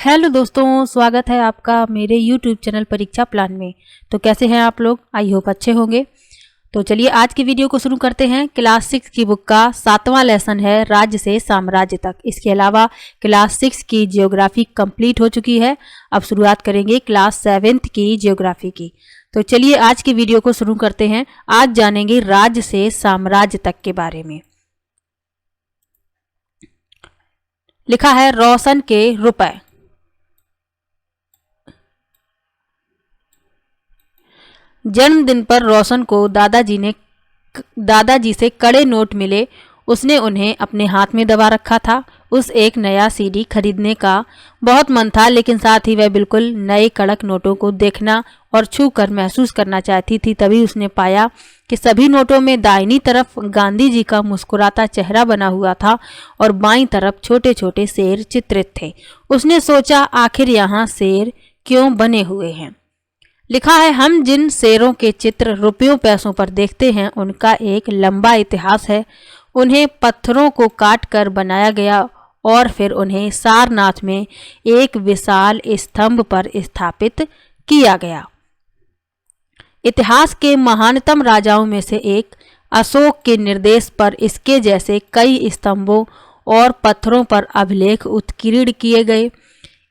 Hello दोस्तों, स्वागत है आपका मेरे YouTube चैनल परीक्षा प्लान में। तो कैसे हैं आप लोग? आई होप अच्छे होंगे। तो चलिए आज की वीडियो को शुरू करते हैं। क्लास 6 की बुक का 7वां लेसन है राज्य से साम्राज्य तक। इसके अलावा क्लास 6 की जियोग्राफी कंप्लीट हो चुकी है। अब शुरुआत करेंगे क्लास 7th की जियोग्राफी की। तो चलिए आज की वीडियो को शुरू करते हैं। आज जानेंगे राज्य से साम्राज्य तक के बारे में। लिखा है रोशन के रुपए। जन्मदिन पर रोशन को दादाजी से कड़े नोट मिले। उसने उन्हें अपने हाथ में दबा रखा था। उस एक नया सीडी खरीदने का बहुत मन था, लेकिन साथ ही वह बिल्कुल नए कड़क नोटों को देखना और छू कर महसूस करना चाहती थी। तभी उसने पाया कि सभी नोटों में दाहिनी तरफ गांधी जी का मुस्कुराता चेहरा बना हुआ था और बाईं तरफ छोटे छोटे शेर चित्रित थे। उसने सोचा, आखिर यहाँ शेर क्यों बने हुए हैं? लिखा है, हम जिन शेरों के चित्र रुपयों पैसों पर देखते हैं उनका एक लंबा इतिहास है। उन्हें पत्थरों को काट कर बनाया गया और फिर उन्हें सारनाथ में एक विशाल स्तंभ पर स्थापित किया गया। इतिहास के महानतम राजाओं में से एक अशोक के निर्देश पर इसके जैसे कई स्तंभों और पत्थरों पर अभिलेख उत्कीर्ण किए गए।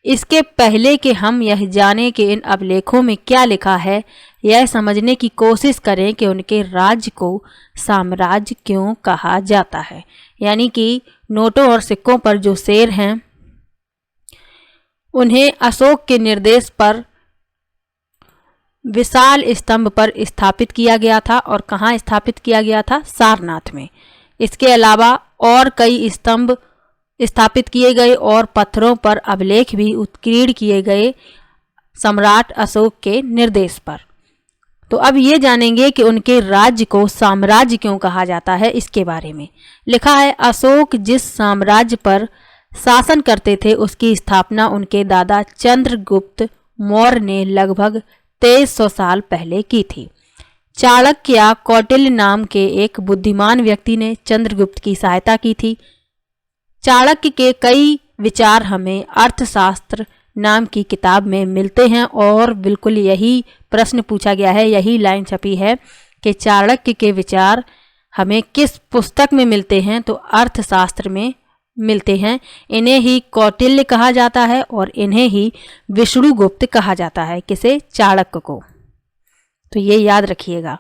इसके पहले कि हम यह जाने कि इन अभिलेखों में क्या लिखा है, यह समझने की कोशिश करें कि उनके राज्य को साम्राज्य क्यों कहा जाता है। यानी कि नोटों और सिक्कों पर जो शेर हैं उन्हें अशोक के निर्देश पर विशाल स्तंभ पर स्थापित किया गया था। और कहाँ स्थापित किया गया था? सारनाथ में। इसके अलावा और कई स्तंभ स्थापित किए गए और पत्थरों पर अभिलेख भी उत्कीर्ण किए गए सम्राट अशोक के निर्देश पर। तो अब ये जानेंगे कि उनके राज्य को साम्राज्य क्यों कहा जाता है, इसके बारे में। लिखा है, अशोक जिस साम्राज्य पर शासन करते थे उसकी स्थापना उनके दादा चंद्रगुप्त मौर्य ने लगभग 2300 साल पहले की थी। चाणक्य या कौटिल्य नाम के एक बुद्धिमान व्यक्ति ने चंद्रगुप्त की सहायता की थी। चाणक्य के कई विचार हमें अर्थशास्त्र नाम की किताब में मिलते हैं और बिल्कुल यही प्रश्न पूछा गया है, यही लाइन छपी है कि चाणक्य के विचार हमें किस पुस्तक में मिलते हैं? तो अर्थशास्त्र में मिलते हैं। इन्हें ही कौटिल्य कहा जाता है और इन्हें ही विष्णुगुप्त कहा जाता है। किसे? चाणक्य को। तो ये याद रखिएगा।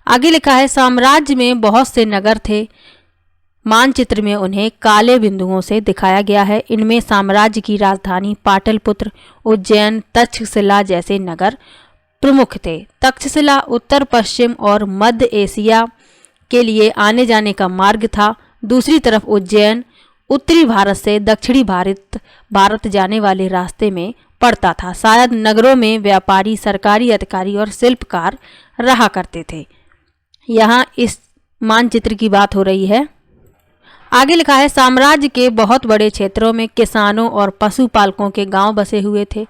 आगे लिखा है, साम्राज्य में बहुत से नगर थे। मानचित्र में उन्हें काले बिंदुओं से दिखाया गया है। इनमें साम्राज्य की राजधानी पाटलिपुत्र, उज्जैन, तक्षशिला जैसे नगर प्रमुख थे। तक्षशिला उत्तर पश्चिम और मध्य एशिया के लिए आने जाने का मार्ग था। दूसरी तरफ उज्जैन उत्तरी भारत से दक्षिणी भारत जाने वाले रास्ते में पड़ता था। शायद नगरों में व्यापारी, सरकारी अधिकारी और शिल्पकार रहा करते थे। यहाँ इस मानचित्र की बात हो रही है। आगे लिखा है, साम्राज्य के बहुत बड़े क्षेत्रों में किसानों और पशुपालकों के गांव बसे हुए थे।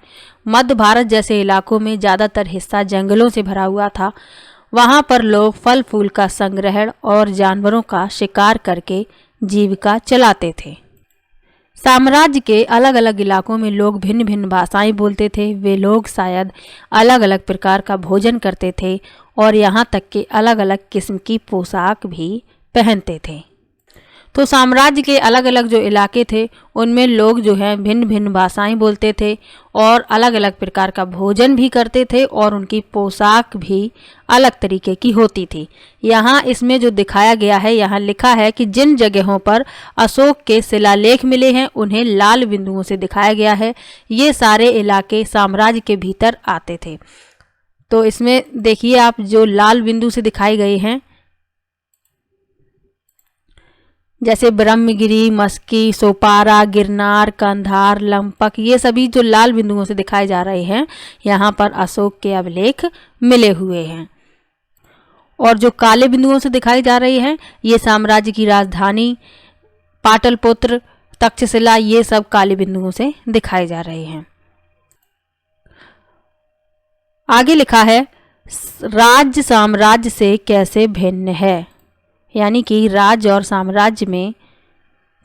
मध्य भारत जैसे इलाकों में ज़्यादातर हिस्सा जंगलों से भरा हुआ था। वहां पर लोग फल फूल का संग्रहण और जानवरों का शिकार करके जीविका चलाते थे। साम्राज्य के अलग अलग इलाकों में लोग भिन्न भिन्न भाषाएं बोलते थे। वे लोग शायद अलग अलग प्रकार का भोजन करते थे और यहाँ तक कि अलग अलग किस्म की पोशाक भी पहनते थे। तो साम्राज्य के अलग अलग जो इलाके थे उनमें लोग जो हैं भिन्न भिन्न भाषाएं बोलते थे और अलग अलग प्रकार का भोजन भी करते थे और उनकी पोशाक भी अलग तरीके की होती थी। यहाँ इसमें जो दिखाया गया है, यहाँ लिखा है कि जिन जगहों पर अशोक के शिलालेख मिले हैं उन्हें लाल बिंदुओं से दिखाया गया है। ये सारे इलाके साम्राज्य के भीतर आते थे। तो इसमें देखिए आप, जो लाल बिंदु से दिखाए गए हैं जैसे ब्रह्मगिरी, मस्की, सोपारा, गिरनार, कंधार, लंपक, ये सभी जो लाल बिंदुओं से दिखाए जा रहे हैं, यहाँ पर अशोक के अभिलेख मिले हुए हैं। और जो काले बिंदुओं से दिखाई जा रही हैं, ये साम्राज्य की राजधानी पाटलिपुत्र, तक्षशिला, ये सब काले बिंदुओं से दिखाए जा रहे हैं। आगे लिखा है, राज्य साम्राज्य से कैसे भिन्न है। यानी कि राज्य और साम्राज्य में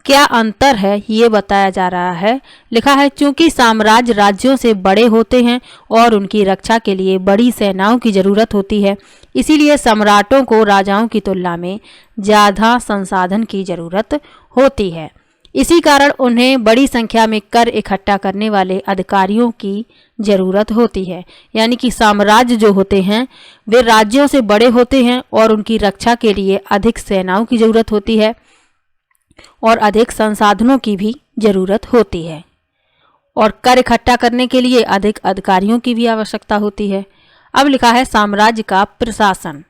क्या अंतर है ये बताया जा रहा है। लिखा है चूंकि साम्राज्य राज्यों से बड़े होते हैं और उनकी रक्षा के लिए बड़ी सेनाओं की जरूरत होती है, इसीलिए सम्राटों को राजाओं की तुलना में ज़्यादा संसाधन की जरूरत होती है। इसी कारण उन्हें बड़ी संख्या में कर इकट्ठा करने वाले अधिकारियों की जरूरत होती है। यानी कि साम्राज्य जो होते हैं वे राज्यों से बड़े होते हैं और उनकी रक्षा के लिए अधिक सेनाओं की जरूरत होती है और अधिक संसाधनों की भी जरूरत होती है, और कर इकट्ठा करने के लिए अधिक अधिकारियों की भी आवश्यकता होती है। अब लिखा है साम्राज्य का प्रशासन।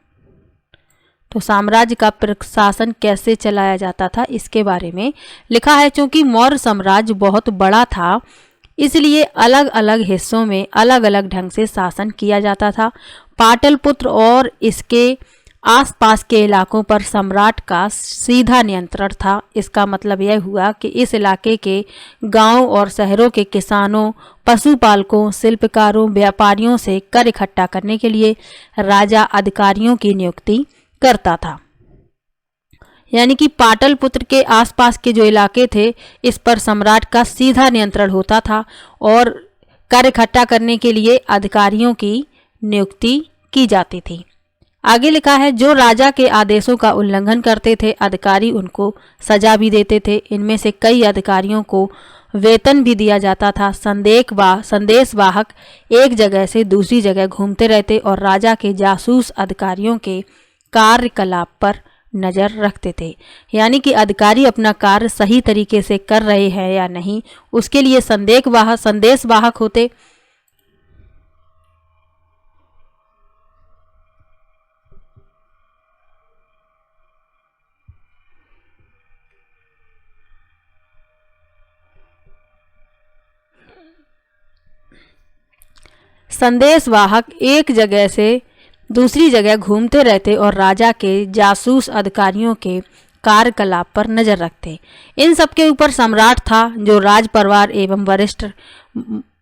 तो साम्राज्य का प्रशासन कैसे चलाया जाता था इसके बारे में लिखा है। चूंकि मौर्य साम्राज्य बहुत बड़ा था, इसलिए अलग अलग हिस्सों में अलग अलग ढंग से शासन किया जाता था। पाटलिपुत्र और इसके आसपास के इलाकों पर सम्राट का सीधा नियंत्रण था। इसका मतलब यह हुआ कि इस इलाके के गांवों और शहरों के किसानों, पशुपालकों, शिल्पकारों, व्यापारियों से कर इकट्ठा करने के लिए राजा अधिकारियों की नियुक्ति करता था। यानी कि पाटलिपुत्र के आसपास के जो इलाके थे इस पर सम्राट का सीधा नियंत्रण होता था और कर इकट्ठा करने के लिए अधिकारियों की नियुक्ति की जाती थी। आगे लिखा है जो राजा के आदेशों का उल्लंघन करते थे अधिकारी उनको सजा भी देते थे। इनमें से कई अधिकारियों को वेतन भी दिया जाता था। संदेशवाहक एक जगह से दूसरी जगह घूमते रहते और राजा के जासूस अधिकारियों के कार्यकलाप पर नजर रखते थे। यानी कि अधिकारी अपना कार्य सही तरीके से कर रहे हैं या नहीं, उसके लिए संदेशवाहक होते। संदेशवाहक एक जगह से दूसरी जगह घूमते रहते और राजा के जासूस अधिकारियों के कार्यकलाप पर नजर रखते। इन सब के ऊपर सम्राट था जो राज परिवार एवं वरिष्ठ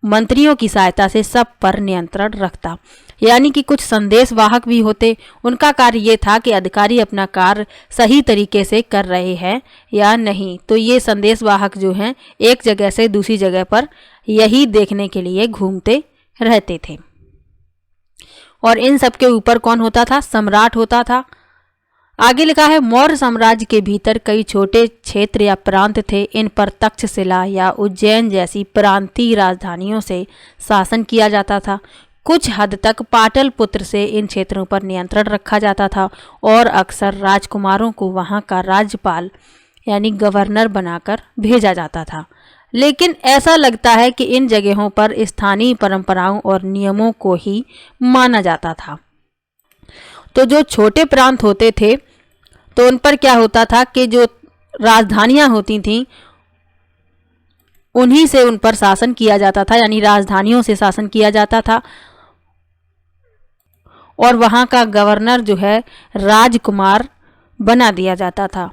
मंत्रियों की सहायता से सब पर नियंत्रण रखता। यानी कि कुछ संदेशवाहक भी होते। उनका कार्य ये था कि अधिकारी अपना कार्य सही तरीके से कर रहे हैं या नहीं। तो ये संदेशवाहक जो हैं एक जगह से दूसरी जगह पर यही देखने के लिए घूमते रहते थे। और इन सब के ऊपर कौन होता था? सम्राट होता था। आगे लिखा है मौर्य साम्राज्य के भीतर कई छोटे क्षेत्र या प्रांत थे। इन पर तक्षशिला या उज्जैन जैसी प्रांतीय राजधानियों से शासन किया जाता था। कुछ हद तक पाटलिपुत्र से इन क्षेत्रों पर नियंत्रण रखा जाता था और अक्सर राजकुमारों को वहां का राज्यपाल यानी गवर्नर बनाकर भेजा जाता था। लेकिन ऐसा लगता है कि इन जगहों पर स्थानीय परंपराओं और नियमों को ही माना जाता था। तो जो छोटे प्रांत होते थे तो उन पर क्या होता था कि जो राजधानियां होती थीं उन्हीं से उन पर शासन किया जाता था, यानी राजधानियों से शासन किया जाता था और वहां का गवर्नर जो है राजकुमार बना दिया जाता था।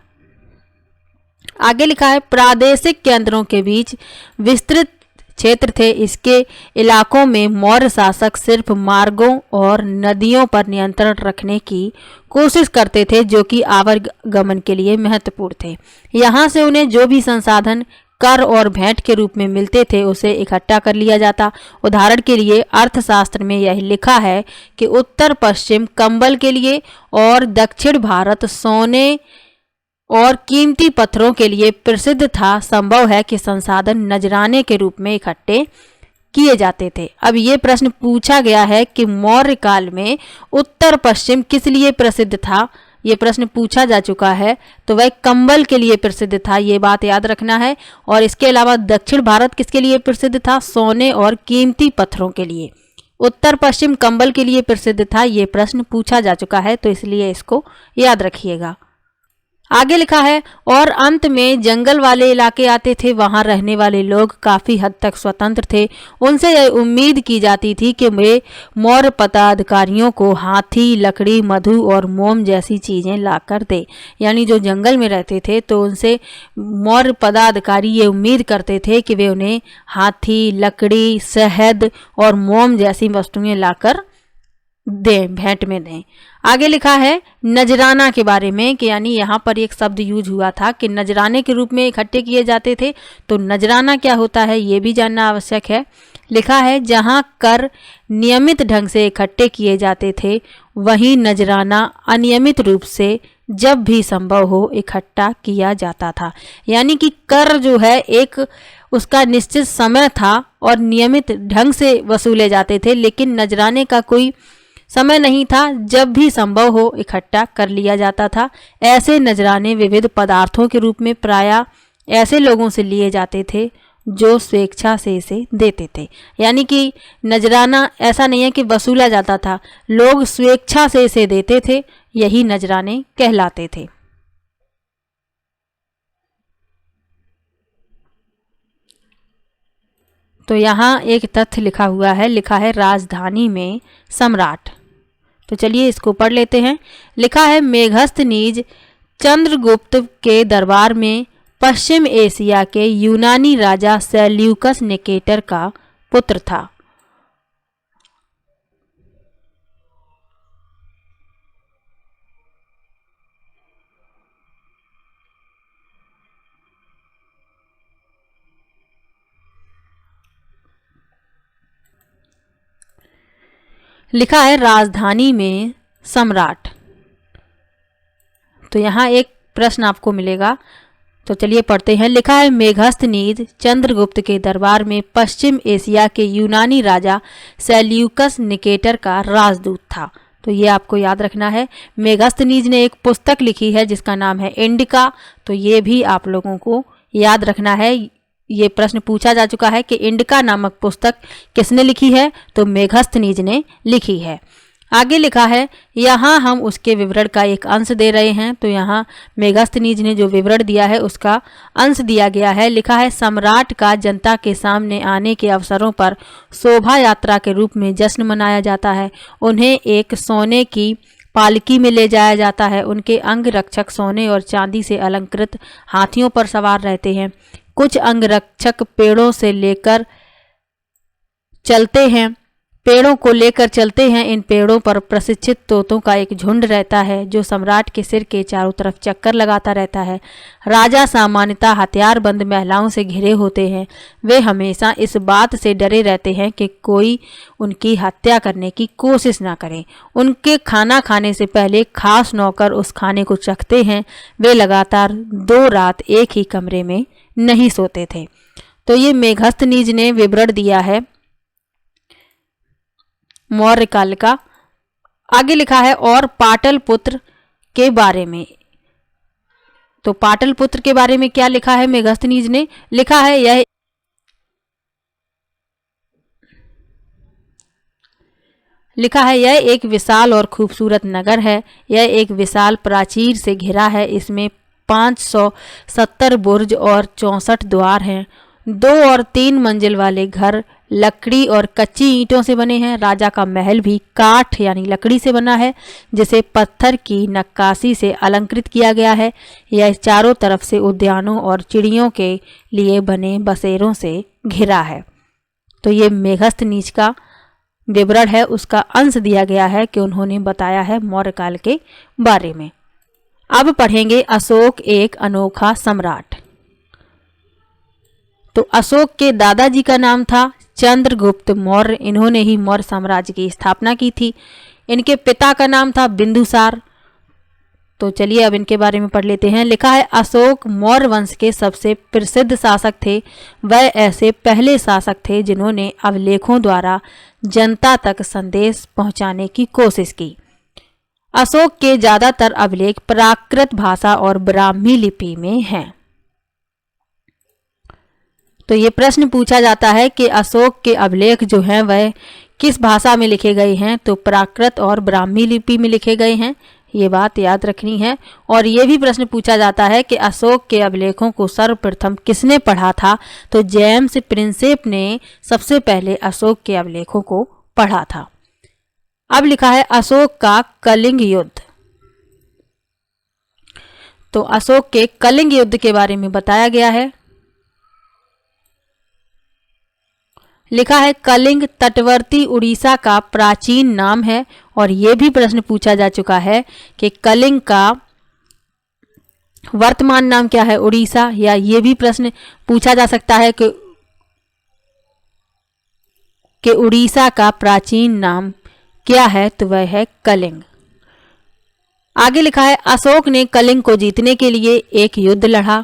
आगे लिखा है प्रादेशिक केंद्रों के बीच विस्तृत क्षेत्र थे। इसके इलाकों में मौर्य शासक सिर्फ मार्गों और नदियों पर नियंत्रण रखने की कोशिश करते थे जो कि आवागमन के लिए महत्वपूर्ण थे। यहाँ से उन्हें जो भी संसाधन कर और भेंट के रूप में मिलते थे उसे इकट्ठा कर लिया जाता। उदाहरण के लिए अर्थशास्त्र में यह लिखा है कि उत्तर पश्चिम कंबल के लिए और दक्षिण भारत सोने और कीमती पत्थरों के लिए प्रसिद्ध था। संभव है कि संसाधन नजराने के रूप में इकट्ठे किए जाते थे। अब ये प्रश्न पूछा गया है कि मौर्य काल में उत्तर पश्चिम किस लिए प्रसिद्ध था। ये प्रश्न पूछा जा चुका है, तो वह कंबल के लिए प्रसिद्ध था, ये बात याद रखना है। और इसके अलावा दक्षिण भारत किसके लिए प्रसिद्ध था? सोने और कीमती पत्थरों के लिए। उत्तर पश्चिम कंबल के लिए प्रसिद्ध था, ये प्रश्न पूछा जा चुका है, तो इसलिए इसको याद रखिएगा। आगे लिखा है और अंत में जंगल वाले इलाके आते थे। वहां रहने वाले लोग काफी हद तक स्वतंत्र थे। उनसे यह उम्मीद की जाती थी कि वे मौर्य पदाधिकारियों को हाथी, लकड़ी, मधु और मोम जैसी चीजें लाकर दे। यानी जो जंगल में रहते थे तो उनसे मौर्य पदाधिकारी ये उम्मीद करते थे कि वे उन्हें हाथी, लकड़ी, शहद और मोम जैसी वस्तुएं लाकर दें, भेंट में दें। आगे लिखा है नजराना के बारे में कि यानी यहाँ पर एक शब्द यूज हुआ था कि नजराने के रूप में इकट्ठे किए जाते थे। तो नजराना क्या होता है ये भी जानना आवश्यक है। लिखा है जहाँ कर नियमित ढंग से इकट्ठे किए जाते थे वहीं नजराना अनियमित रूप से जब भी संभव हो इकट्ठा किया जाता था। यानी कि कर जो है एक उसका निश्चित समय था और नियमित ढंग से वसूले जाते थे, लेकिन नजराने का कोई समय नहीं था, जब भी संभव हो इकट्ठा कर लिया जाता था। ऐसे नजराने विविध पदार्थों के रूप में प्रायः ऐसे लोगों से लिए जाते थे जो स्वेच्छा से इसे देते थे। यानी कि नजराना ऐसा नहीं है कि वसूला जाता था, लोग स्वेच्छा से इसे देते थे, यही नजराने कहलाते थे। तो यहाँ एक तथ्य लिखा हुआ है, लिखा है राजधानी में सम्राट। तो चलिए इसको पढ़ लेते हैं। लिखा है मेघस्तनीज चंद्रगुप्त के दरबार में पश्चिम एशिया के यूनानी राजा सेल्यूकस निकेटर का पुत्र था। लिखा है राजधानी में सम्राट। तो यहाँ एक प्रश्न आपको मिलेगा, तो चलिए पढ़ते हैं। लिखा है मेघस्तनीज चंद्रगुप्त के दरबार में पश्चिम एशिया के यूनानी राजा सेल्यूकस निकेटर का राजदूत था। तो ये आपको याद रखना है। मेघस्तनीज ने एक पुस्तक लिखी है जिसका नाम है इंडिका। तो ये भी आप लोगों को याद रखना है। ये प्रश्न पूछा जा चुका है कि इंडिका नामक पुस्तक किसने लिखी है, तो मेघस्तनीज ने लिखी है। आगे लिखा है यहाँ हम उसके विवरण का एक अंश दे रहे हैं। तो यहाँ मेघस्तनीज ने जो विवरण दिया है उसका अंश दिया गया है। लिखा है सम्राट का जनता के सामने आने के अवसरों पर शोभा यात्रा के रूप में जश्न मनाया जाता है। उन्हें एक सोने की पालकी में ले जाया जाता है। उनके अंगरक्षक सोने और चांदी से अलंकृत हाथियों पर सवार रहते हैं। कुछ अंगरक्षक पेड़ों को लेकर चलते हैं। इन पेड़ों पर प्रशिक्षित तोतों का एक झुंड रहता है जो सम्राट के सिर के चारों तरफ चक्कर लगाता रहता है। राजा सामान्यतः हथियारबंद महिलाओं से घिरे होते हैं। वे हमेशा इस बात से डरे रहते हैं कि कोई उनकी हत्या करने की कोशिश ना करे। उनके खाना खाने से पहले खास नौकर उस खाने को चखते हैं। वे लगातार 2 रात एक ही कमरे में नहीं सोते थे। तो ये मेघस्तनीज ने विवरण दिया है मौर्य काल का। आगे लिखा है और पाटलिपुत्र के बारे में। तो पाटलिपुत्र के बारे में क्या लिखा है मेघस्तनीज ने? लिखा है यह एक विशाल और खूबसूरत नगर है। यह एक विशाल प्राचीर से घिरा है। इसमें 570 बुर्ज और 64 द्वार हैं। 2 और 3 मंजिल वाले घर लकड़ी और कच्ची ईंटों से बने हैं। राजा का महल भी काठ यानी लकड़ी से बना है, जिसे पत्थर की नक्काशी से अलंकृत किया गया है। यह चारों तरफ से उद्यानों और चिड़ियों के लिए बने बसेरों से घिरा है। तो ये मेघस्तनीज का विवरण है, उसका अंश दिया गया है कि उन्होंने बताया है मौर्य काल के बारे में। अब पढ़ेंगे अशोक एक अनोखा सम्राट। तो अशोक के दादाजी का नाम था चंद्रगुप्त मौर्य। इन्होंने ही मौर्य साम्राज्य की स्थापना की थी। इनके पिता का नाम था बिंदुसार। तो चलिए अब इनके बारे में पढ़ लेते हैं। लिखा है अशोक मौर्य वंश के सबसे प्रसिद्ध शासक थे। वह ऐसे पहले शासक थे जिन्होंने अभिलेखों द्वारा जनता तक संदेश पहुंचाने की कोशिश की। अशोक के ज्यादातर अभिलेख प्राकृत भाषा और ब्राह्मी लिपि में हैं। तो ये प्रश्न पूछा जाता है कि अशोक के अभिलेख जो हैं वह किस भाषा में लिखे गए हैं, तो प्राकृत और ब्राह्मी लिपि में लिखे गए हैं। ये बात याद रखनी है। और ये भी प्रश्न पूछा जाता है कि अशोक के अभिलेखों को सर्वप्रथम किसने पढ़ा था, तो जेम्स प्रिंसेप ने सबसे पहले अशोक के अभिलेखों को पढ़ा था। अब लिखा है अशोक का कलिंग युद्ध। तो अशोक के कलिंग युद्ध के बारे में बताया गया है। लिखा है कलिंग तटवर्ती उड़ीसा का प्राचीन नाम है। और ये भी प्रश्न पूछा जा चुका है कि कलिंग का वर्तमान नाम क्या है उड़ीसा, या ये भी प्रश्न पूछा जा सकता है कि उड़ीसा का प्राचीन नाम क्या है, तो वह है कलिंग। आगे लिखा है अशोक ने कलिंग को जीतने के लिए एक युद्ध लड़ा,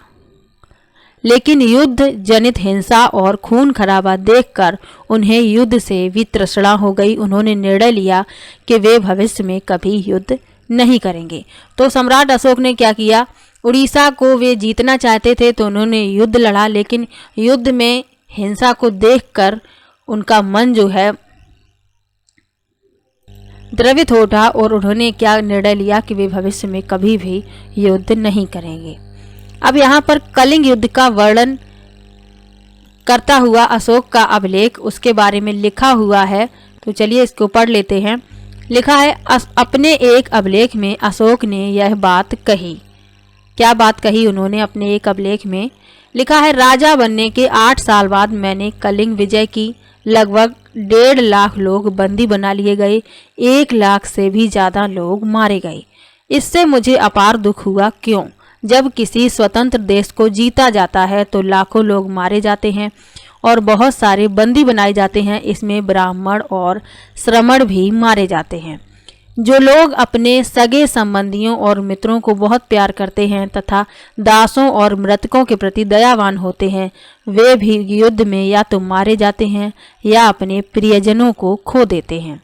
लेकिन युद्ध जनित हिंसा और खून खराबा देखकर उन्हें युद्ध से वितृष्णा हो गई। उन्होंने निर्णय लिया कि वे भविष्य में कभी युद्ध नहीं करेंगे। तो सम्राट अशोक ने क्या किया, उड़ीसा को वे जीतना चाहते थे तो उन्होंने युद्ध लड़ा, लेकिन युद्ध में हिंसा को देखकर उनका मन जो है द्रवित हो उठा और उन्होंने क्या निर्णय लिया कि वे भविष्य में कभी भी युद्ध नहीं करेंगे। अब यहाँ पर कलिंग युद्ध का वर्णन करता हुआ अशोक का अभिलेख उसके बारे में लिखा हुआ है, तो चलिए इसको पढ़ लेते हैं। लिखा है अपने एक अभिलेख में अशोक ने यह बात कही। क्या बात कही उन्होंने अपने एक अभिलेख में? लिखा है राजा बनने के 8 साल बाद मैंने कलिंग विजय की। लगभग 1.5 लाख लोग बंदी बना लिए गए, 1 लाख से भी ज्यादा लोग मारे गए। इससे मुझे अपार दुख हुआ। क्यों? जब किसी स्वतंत्र देश को जीता जाता है तो लाखों लोग मारे जाते हैं और बहुत सारे बंदी बनाए जाते हैं। इसमें ब्राह्मण और श्रमण भी मारे जाते हैं। जो लोग अपने सगे संबंधियों और मित्रों को बहुत प्यार करते हैं तथा दासों और मृतकों के प्रति दयावान होते हैं, वे भी युद्ध में या तो मारे जाते हैं या अपने प्रियजनों को खो देते हैं।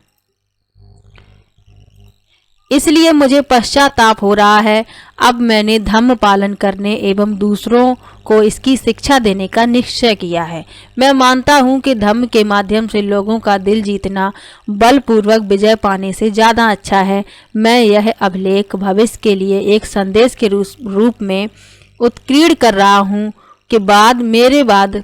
इसलिए मुझे पश्चाताप हो रहा है। अब मैंने धम्म पालन करने एवं दूसरों को इसकी शिक्षा देने का निश्चय किया है। मैं मानता हूँ कि धम्म के माध्यम से लोगों का दिल जीतना बलपूर्वक विजय पाने से ज़्यादा अच्छा है। मैं यह अभिलेख भविष्य के लिए एक संदेश के रूप में उत्कीर्ण कर रहा हूँ कि मेरे बाद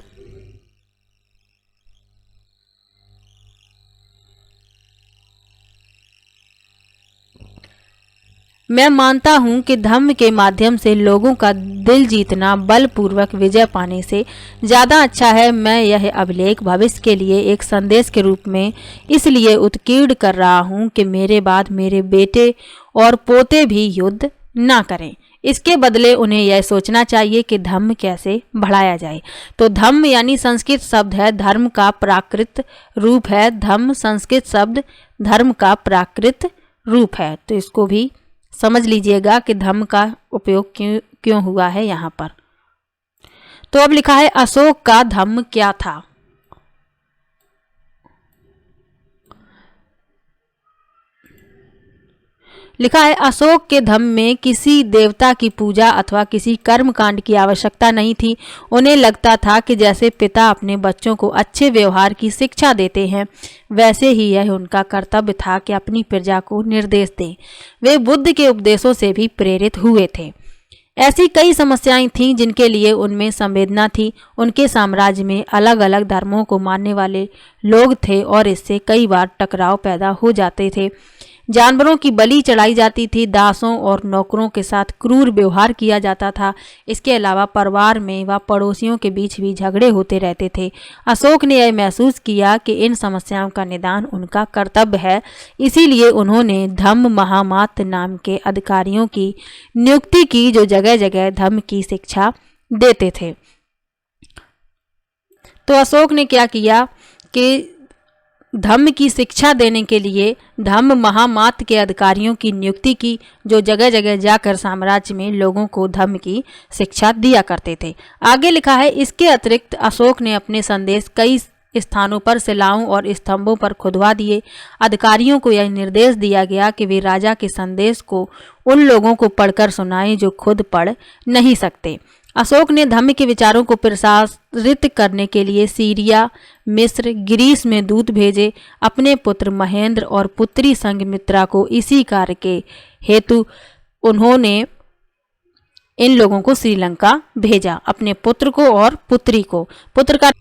मैं मानता हूं कि धम्म के माध्यम से लोगों का दिल जीतना बलपूर्वक विजय पाने से ज़्यादा अच्छा है। मैं यह अभिलेख भविष्य के लिए एक संदेश के रूप में इसलिए उत्कीर्ण कर रहा हूं कि मेरे बाद मेरे बेटे और पोते भी युद्ध ना करें। इसके बदले उन्हें यह सोचना चाहिए कि धम्म कैसे बढ़ाया जाए। तो धम्म यानी संस्कृत शब्द है, धर्म का प्राकृत रूप है। धम्म संस्कृत शब्द धर्म का प्राकृत रूप है। तो इसको भी समझ लीजिएगा कि धम्म का उपयोग क्यों हुआ है यहाँ पर। तो अब लिखा है अशोक का धम्म क्या था। लिखा है अशोक के धम्म में किसी देवता की पूजा अथवा किसी कर्म कांड की आवश्यकता नहीं थी। उन्हें लगता था कि जैसे पिता अपने बच्चों को अच्छे व्यवहार की शिक्षा देते हैं, वैसे ही यह उनका कर्तव्य था कि अपनी प्रजा को निर्देश दें। वे बुद्ध के उपदेशों से भी प्रेरित हुए थे। ऐसी कई समस्याएं थीं जिनके लिए उनमें संवेदना थी। उनके साम्राज्य में अलग अलग धर्मों को मानने वाले लोग थे और इससे कई बार टकराव पैदा हो जाते थे। जानवरों की बलि चढ़ाई जाती थी, दासों और नौकरों के साथ क्रूर व्यवहार किया जाता था। इसके अलावा परिवार में व पड़ोसियों के बीच भी झगड़े होते रहते थे। अशोक ने यह महसूस किया कि इन समस्याओं का निदान उनका कर्तव्य है। इसीलिए उन्होंने धम्म महामात्र नाम के अधिकारियों की नियुक्ति की जो जगह जगह धम्म की शिक्षा देते थे। तो अशोक ने क्या किया कि धम्म की शिक्षा देने के लिए धम्म महामात्र के अधिकारियों की नियुक्ति की जो जगह जगह जाकर साम्राज्य में लोगों को धम्म की शिक्षा दिया करते थे। आगे लिखा है इसके अतिरिक्त अशोक ने अपने संदेश कई स्थानों पर शिलाओं और स्तंभों पर खुदवा दिए। अधिकारियों को यह निर्देश दिया गया कि वे राजा के संदेश को उन लोगों को पढ़कर सुनाएं जो खुद पढ़ नहीं सकते। अशोक ने धम्म के विचारों को प्रसारित करने के लिए सीरिया, मिस्र, ग्रीस में दूत भेजे। अपने पुत्र महेंद्र और पुत्री संघमित्रा को इसी कार्य के हेतु उन्होंने इन लोगों को श्रीलंका भेजा। अपने पुत्र को और पुत्री को, पुत्र का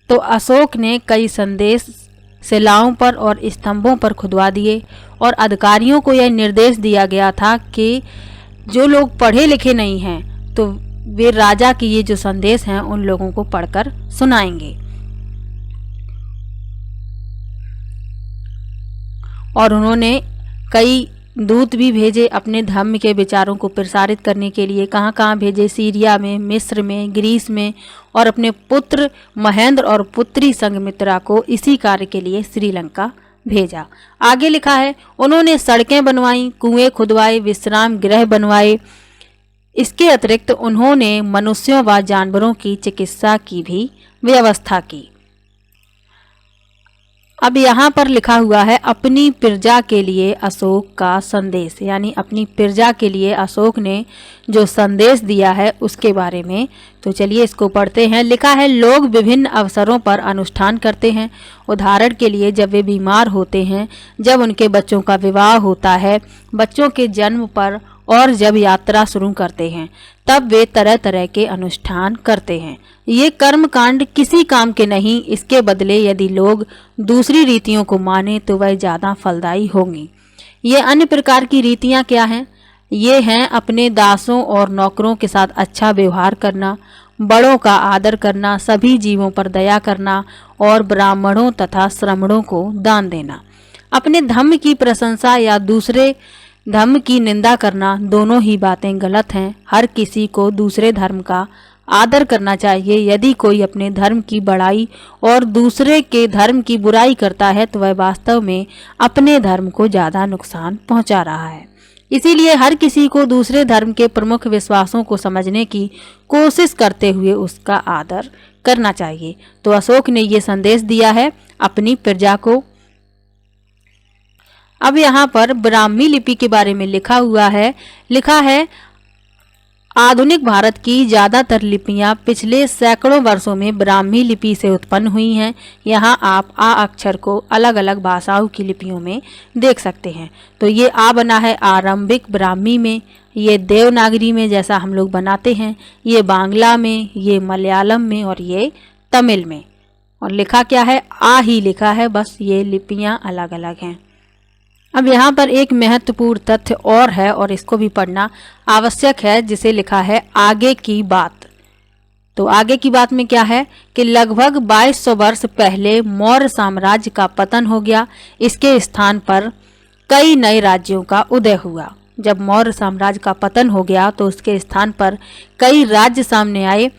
तो अशोक ने कई संदेश शिलाओं पर और स्तंभों पर खुदवा दिए और अधिकारियों को यह निर्देश दिया गया था कि जो लोग पढ़े लिखे नहीं हैं तो वे राजा के ये जो संदेश हैं उन लोगों को पढ़कर सुनाएंगे। और उन्होंने कई दूत भी भेजे अपने धर्म के विचारों को प्रसारित करने के लिए। कहाँ कहाँ भेजे? सीरिया में, मिस्र में, ग्रीस में, और अपने पुत्र महेंद्र और पुत्री संघमित्रा को इसी कार्य के लिए श्रीलंका भेजा। आगे लिखा है, उन्होंने सड़कें बनवाई, कुएं खुदवाए, विश्राम गृह बनवाए। इसके अतिरिक्त उन्होंने मनुष्यों व जानवरों की चिकित्सा की भी व्यवस्था की। अब यहाँ पर लिखा हुआ है अपनी प्रजा के लिए अशोक का संदेश, यानी अपनी प्रजा के लिए अशोक ने जो संदेश दिया है उसके बारे में। तो चलिए इसको पढ़ते हैं। लिखा है, लोग विभिन्न अवसरों पर अनुष्ठान करते हैं। उदाहरण के लिए जब वे बीमार होते हैं, जब उनके बच्चों का विवाह होता है, बच्चों के जन्म पर, और जब यात्रा शुरू करते हैं तब वे तरह तरह के अनुष्ठान करते हैं। ये कर्म कांड किसी काम के नहीं, इसके बदले यदि लोग दूसरी रीतियों को माने तो वह ज़्यादा फलदायी होंगी। ये अन्य प्रकार की रीतियां क्या हैं? ये हैं अपने दासों और नौकरों के साथ अच्छा व्यवहार करना, बड़ों का आदर करना, सभी जीवों पर दया करना और ब्राह्मणों तथा श्रमणों को दान देना। अपने धर्म की प्रशंसा या दूसरे धर्म की निंदा करना, दोनों ही बातें गलत हैं। हर किसी को दूसरे धर्म का आदर करना चाहिए। यदि कोई अपने धर्म की बड़ाई और दूसरे के धर्म की बुराई करता है तो वह वास्तव में अपने धर्म को ज़्यादा नुकसान पहुंचा रहा है। इसीलिए हर किसी को दूसरे धर्म के प्रमुख विश्वासों को समझने की कोशिश करते हुए उसका आदर करना चाहिए। तो अशोक ने ये संदेश दिया है अपनी प्रजा को। अब यहाँ पर ब्राह्मी लिपि के बारे में लिखा हुआ है। लिखा है, आधुनिक भारत की ज़्यादातर लिपियाँ पिछले सैकड़ों वर्षों में ब्राह्मी लिपि से उत्पन्न हुई हैं। यहाँ आप आ अक्षर को अलग अलग भाषाओं की लिपियों में देख सकते हैं। तो ये आ बना है आरंभिक ब्राह्मी में, ये देवनागरी में जैसा हम लोग बनाते हैं, ये बांग्ला में, ये मलयालम में और ये तमिल में। और लिखा क्या है? आ ही लिखा है, बस ये लिपियाँ अलग अलग हैं। अब यहाँ पर एक महत्वपूर्ण तथ्य और है और इसको भी पढ़ना आवश्यक है, जिसे लिखा है आगे की बात। तो आगे की बात में क्या है कि लगभग 2200 वर्ष पहले मौर्य साम्राज्य का पतन हो गया। इसके स्थान पर कई नए राज्यों का उदय हुआ। जब मौर्य साम्राज्य का पतन हो गया तो उसके स्थान पर कई राज्य सामने आए।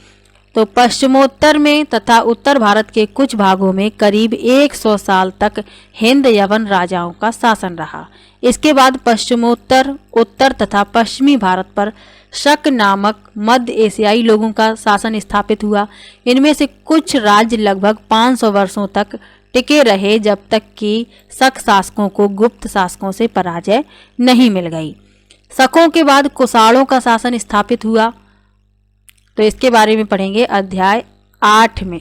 तो पश्चिमोत्तर में तथा उत्तर भारत के कुछ भागों में करीब 100 साल तक हिंद यवन राजाओं का शासन रहा। इसके बाद पश्चिमोत्तर, उत्तर तथा पश्चिमी भारत पर शक नामक मध्य एशियाई लोगों का शासन स्थापित हुआ। इनमें से कुछ राज्य लगभग 500 वर्षों तक टिके रहे, जब तक कि शक शासकों को गुप्त शासकों से पराजय नहीं मिल गई। शकों के बाद कुषाणों का शासन स्थापित हुआ। तो इसके बारे में पढ़ेंगे अध्याय 8 में।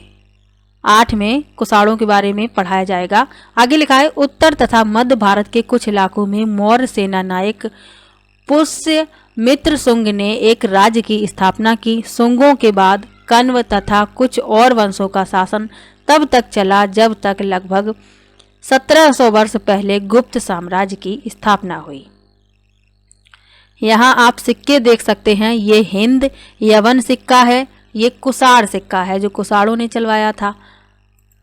8 में कुषाणों के बारे में पढ़ाया जाएगा। आगे लिखा है, उत्तर तथा मध्य भारत के कुछ इलाकों में मौर्य सेना नायक पुष्यमित्र शुंग ने एक राज्य की स्थापना की। शुंगों के बाद कण्व तथा कुछ और वंशों का शासन तब तक चला जब तक लगभग 1700 वर्ष पहले गुप्त साम्राज्य की स्थापना हुई। यहाँ आप सिक्के देख सकते हैं। ये हिंद यवन सिक्का है, ये कुषाण सिक्का है जो कुषाणों ने चलवाया था।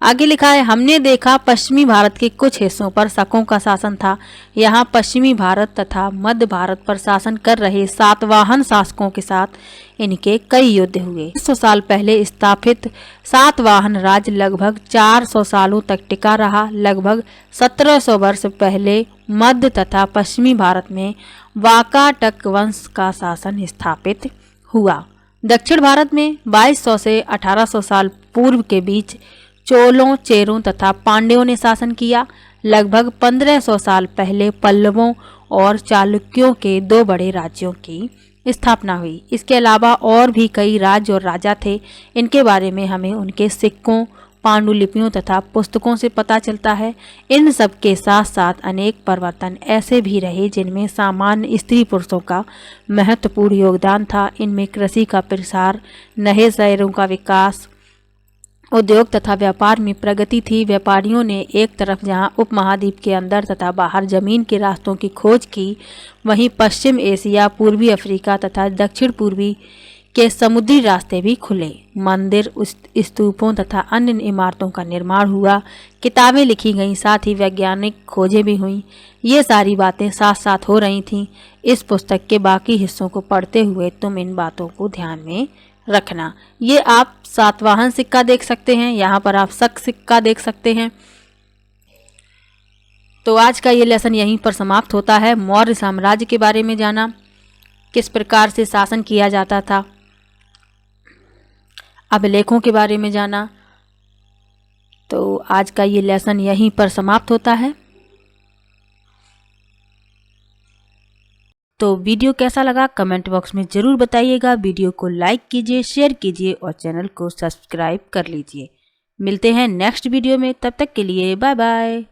आगे लिखा है, हमने देखा पश्चिमी भारत के कुछ हिस्सों पर शकों का शासन था। यहाँ पश्चिमी भारत तथा मध्य भारत पर शासन कर रहे सातवाहन शासकों के साथ इनके कई युद्ध हुए। 100 साल पहले स्थापित सातवाहन राज्य लगभग 400 सालों तक टिका रहा। लगभग 1700 वर्ष पहले मध्य तथा पश्चिमी भारत में वाकाटक वंश का शासन स्थापित हुआ। दक्षिण भारत में 2200 से 1800 साल पूर्व के बीच चोलों, चेरों तथा पांड्यों ने शासन किया। लगभग 1500 साल पहले पल्लवों और चालुक्यों के 2 बड़े राज्यों की स्थापना हुई। इसके अलावा और भी कई राज्य और राजा थे। इनके बारे में हमें उनके सिक्कों, पांडुलिपियों तथा पुस्तकों से पता चलता है। इन सब के साथ साथ अनेक परिवर्तन ऐसे भी रहे जिनमें सामान्य स्त्री पुरुषों का महत्वपूर्ण योगदान था। इनमें कृषि का प्रसार, नए शहरों का विकास, उद्योग तथा व्यापार में प्रगति थी। व्यापारियों ने एक तरफ जहां उपमहाद्वीप के अंदर तथा बाहर जमीन के रास्तों की खोज की, वहीं पश्चिम एशिया, पूर्वी अफ्रीका तथा दक्षिण पूर्वी के समुद्री रास्ते भी खुले, मंदिर, स्तूपों तथा अन्य इमारतों का निर्माण हुआ, किताबें लिखी गईं, साथ ही वैज्ञानिक खोजें भी हुईं। ये सारी बातें साथ साथ हो रही थीं। इस पुस्तक के बाकी हिस्सों को पढ़ते हुए तुम इन बातों को ध्यान में रखना। ये आप सातवाहन सिक्का देख सकते हैं, यहाँ पर आप शक सिक्का देख सकते हैं। तो आज का ये लेसन यहीं पर समाप्त होता है। मौर्य साम्राज्य के बारे में जाना, किस प्रकार से शासन किया जाता था, अभिलेखों के बारे में जाना। तो आज का ये लेसन यहीं पर समाप्त होता है। तो वीडियो कैसा लगा कमेंट बॉक्स में ज़रूर बताइएगा। वीडियो को लाइक कीजिए, शेयर कीजिए और चैनल को सब्सक्राइब कर लीजिए। मिलते हैं नेक्स्ट वीडियो में, तब तक के लिए बाय बाय।